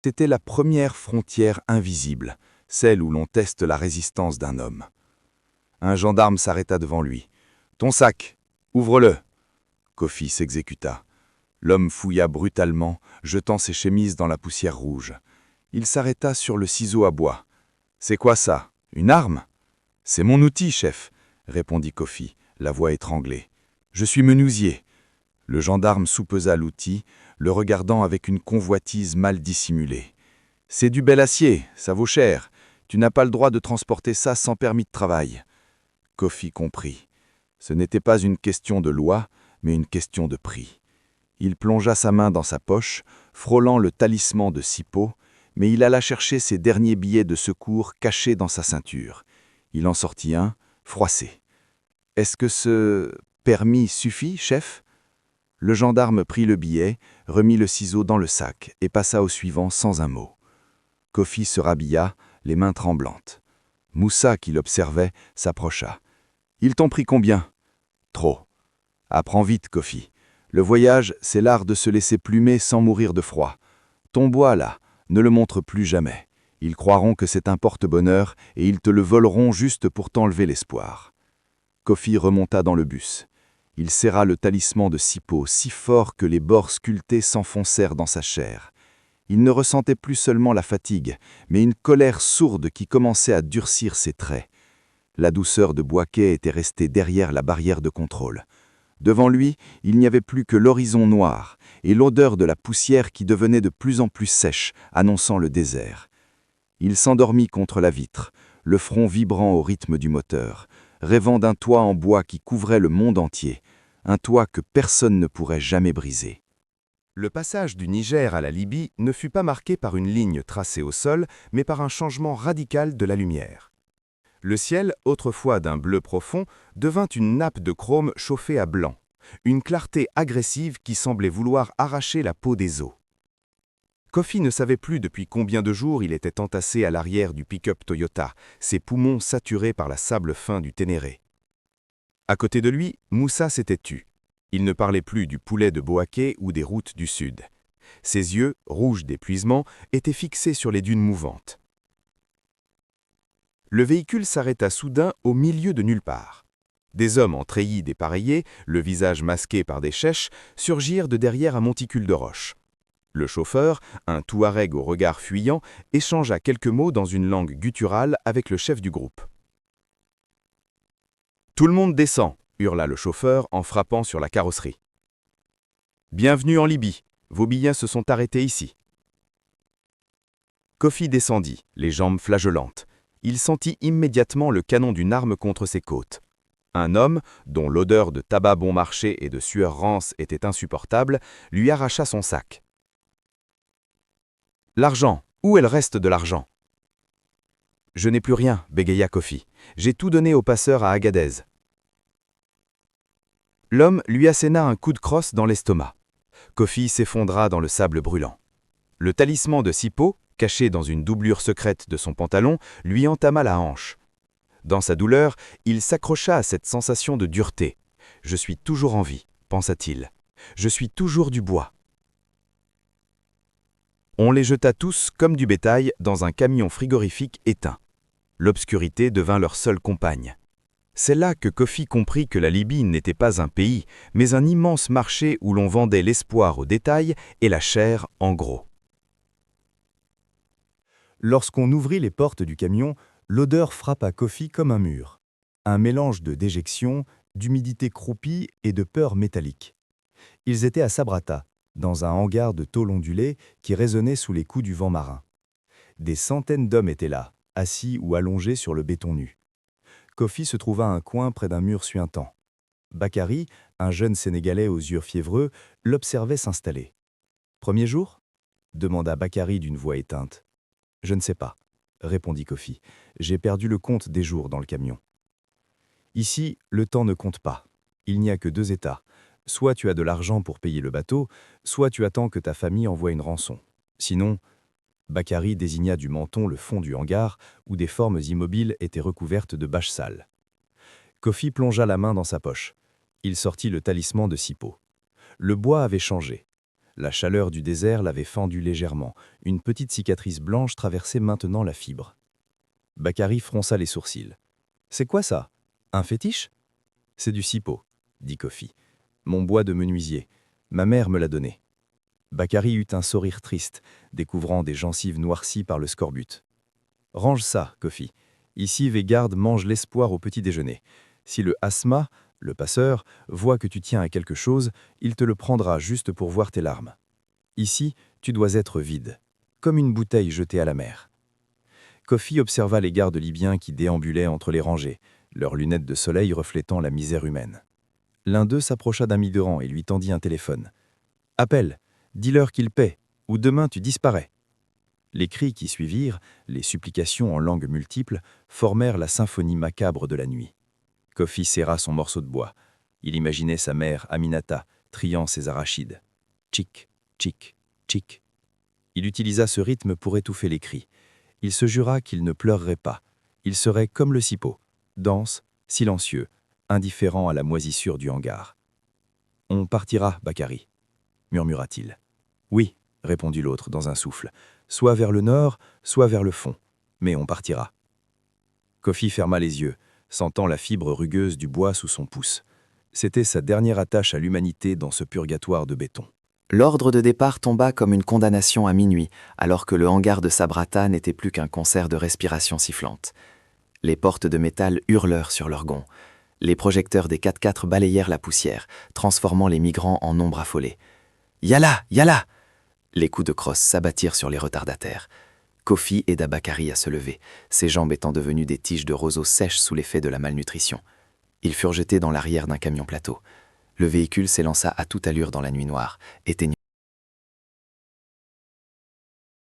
C'était la première frontière invisible, celle où l'on teste la résistance d'un homme. Un gendarme s'arrêta devant lui. « Ton sac, ouvre-le !» Kofi s'exécuta. L'homme fouilla brutalement, jetant ses chemises dans la poussière rouge. Il s'arrêta sur le ciseau à bois. « C'est quoi ça? Une arme ?»« C'est mon outil, chef, » répondit Kofi, la voix étranglée. « Je suis menuisier. » Le gendarme soupesa l'outil, le regardant avec une convoitise mal dissimulée. « C'est du bel acier, ça vaut cher. Tu n'as pas le droit de transporter ça sans permis de travail. » Kofi comprit. Ce n'était pas une question de loi, mais une question de prix. Il plongea sa main dans sa poche, frôlant le talisman de Sipo, mais il alla chercher ses derniers billets de secours cachés dans sa ceinture. Il en sortit un, froissé. « Est-ce que ce permis suffit, chef ?» Le gendarme prit le billet, remit le ciseau dans le sac et passa au suivant sans un mot. Kofi se rhabilla, les mains tremblantes. Moussa, qui l'observait, s'approcha. « Ils t'ont pris combien ?»« Trop. »« Apprends vite, Kofi. Le voyage, c'est l'art de se laisser plumer sans mourir de froid. Ton bois, là, ne le montre plus jamais. Ils croiront que c'est un porte-bonheur et ils te le voleront juste pour t'enlever l'espoir. » Kofi remonta dans le bus. Il serra le talisman de Sipo si fort que les bords sculptés s'enfoncèrent dans sa chair. Il ne ressentait plus seulement la fatigue, mais une colère sourde qui commençait à durcir ses traits. La douceur de Boaké était restée derrière la barrière de contrôle. Devant lui, il n'y avait plus que l'horizon noir et l'odeur de la poussière qui devenait de plus en plus sèche, annonçant le désert. Il s'endormit contre la vitre, le front vibrant au rythme du moteur, rêvant d'un toit en bois qui couvrait le monde entier, un toit que personne ne pourrait jamais briser. Le passage du Niger à la Libye ne fut pas marqué par une ligne tracée au sol, mais par un changement radical de la lumière. Le ciel, autrefois d'un bleu profond, devint une nappe de chrome chauffée à blanc, une clarté agressive qui semblait vouloir arracher la peau des os. Kofi ne savait plus depuis combien de jours il était entassé à l'arrière du pick-up Toyota, ses poumons saturés par la sable fin du Ténéré. À côté de lui, Moussa s'était tu. Il ne parlait plus du poulet de Boaké ou des routes du Sud. Ses yeux, rouges d'épuisement, étaient fixés sur les dunes mouvantes. Le véhicule s'arrêta soudain au milieu de nulle part. Des hommes en treillis dépareillés, le visage masqué par des chèches, surgirent de derrière un monticule de roches. Le chauffeur, un Touareg au regard fuyant, échangea quelques mots dans une langue gutturale avec le chef du groupe. « Tout le monde descend !» hurla le chauffeur en frappant sur la carrosserie. « Bienvenue en Libye, vos billets se sont arrêtés ici. » Kofi descendit, les jambes flageolantes. Il sentit immédiatement le canon d'une arme contre ses côtes. Un homme, dont l'odeur de tabac bon marché et de sueur rance était insupportable, lui arracha son sac. « L'argent, où est le reste de l'argent ?»« Je n'ai plus rien, bégaya Kofi. J'ai tout donné au passeur à Agadez. » L'homme lui asséna un coup de crosse dans l'estomac. Kofi s'effondra dans le sable brûlant. Le talisman de Sipo, caché dans une doublure secrète de son pantalon, lui entama la hanche. Dans sa douleur, il s'accrocha à cette sensation de dureté. « Je suis toujours en vie », pensa-t-il. « Je suis toujours du bois. » On les jeta tous, comme du bétail, dans un camion frigorifique éteint. L'obscurité devint leur seule compagne. C'est là que Kofi comprit que la Libye n'était pas un pays, mais un immense marché où l'on vendait l'espoir au détail et la chair en gros. Lorsqu'on ouvrit les portes du camion, l'odeur frappa Kofi comme un mur. Un mélange de déjection, d'humidité croupie et de peur métallique. Ils étaient à Sabrata, dans un hangar de tôle ondulée qui résonnait sous les coups du vent marin. Des centaines d'hommes étaient là, assis ou allongés sur le béton nu. Kofi se trouva à un coin près d'un mur suintant. Bakary, un jeune Sénégalais aux yeux fiévreux, l'observait s'installer. « Premier jour ?» demanda Bakary d'une voix éteinte. « Je ne sais pas, » répondit Kofi. « J'ai perdu le compte des jours dans le camion. » Ici, le temps ne compte pas. Il n'y a que deux états. Soit tu as de l'argent pour payer le bateau, soit tu attends que ta famille envoie une rançon. Sinon, Bakary désigna du menton le fond du hangar où des formes immobiles étaient recouvertes de bâches sales. Kofi plongea la main dans sa poche. Il sortit le talisman de Sipo. Le bois avait changé. La chaleur du désert l'avait fendu légèrement. Une petite cicatrice blanche traversait maintenant la fibre. Bakary fronça les sourcils. « C'est quoi ça? Un fétiche ?»« C'est du cipo, » dit Kofi. « Mon bois de menuisier. Ma mère me l'a donné. » Bakary eut un sourire triste, découvrant des gencives noircies par le scorbut. « Range ça, Kofi. Ici, Végarde mange l'espoir au petit déjeuner. Si le Asma, le passeur, voit que tu tiens à quelque chose, il te le prendra juste pour voir tes larmes. Ici, tu dois être vide, comme une bouteille jetée à la mer. » Kofi observa les gardes libyens qui déambulaient entre les rangées, leurs lunettes de soleil reflétant la misère humaine. L'un d'eux s'approcha d'un migrant et lui tendit un téléphone. « Appelle, dis-leur qu'ils paient, ou demain tu disparais. » Les cris qui suivirent, les supplications en langues multiples, formèrent la symphonie macabre de la nuit. Kofi serra son morceau de bois. Il imaginait sa mère, Aminata, triant ses arachides. Tchic, tchic, tchic. Il utilisa ce rythme pour étouffer les cris. Il se jura qu'il ne pleurerait pas. Il serait comme le cipo, dense, silencieux, indifférent à la moisissure du hangar. « On partira, Bakary, » murmura-t-il. « Oui, » répondit l'autre dans un souffle, « soit vers le nord, soit vers le fond, mais on partira. » Kofi ferma les yeux, sentant la fibre rugueuse du bois sous son pouce. C'était sa dernière attache à l'humanité dans ce purgatoire de béton. L'ordre de départ tomba comme une condamnation à minuit, alors que le hangar de Sabrata n'était plus qu'un concert de respiration sifflante. Les portes de métal hurlèrent sur leurs gonds. Les projecteurs des 4x4 balayèrent la poussière, transformant les migrants en ombre affolée. « Yalla, yalla !» Les coups de crosse s'abattirent sur les retardataires. Kofi aida Bakary à se lever, ses jambes étant devenues des tiges de roseaux sèches sous l'effet de la malnutrition. Ils furent jetés dans l'arrière d'un camion plateau. Le véhicule s'élança à toute allure dans la nuit noire, éteignant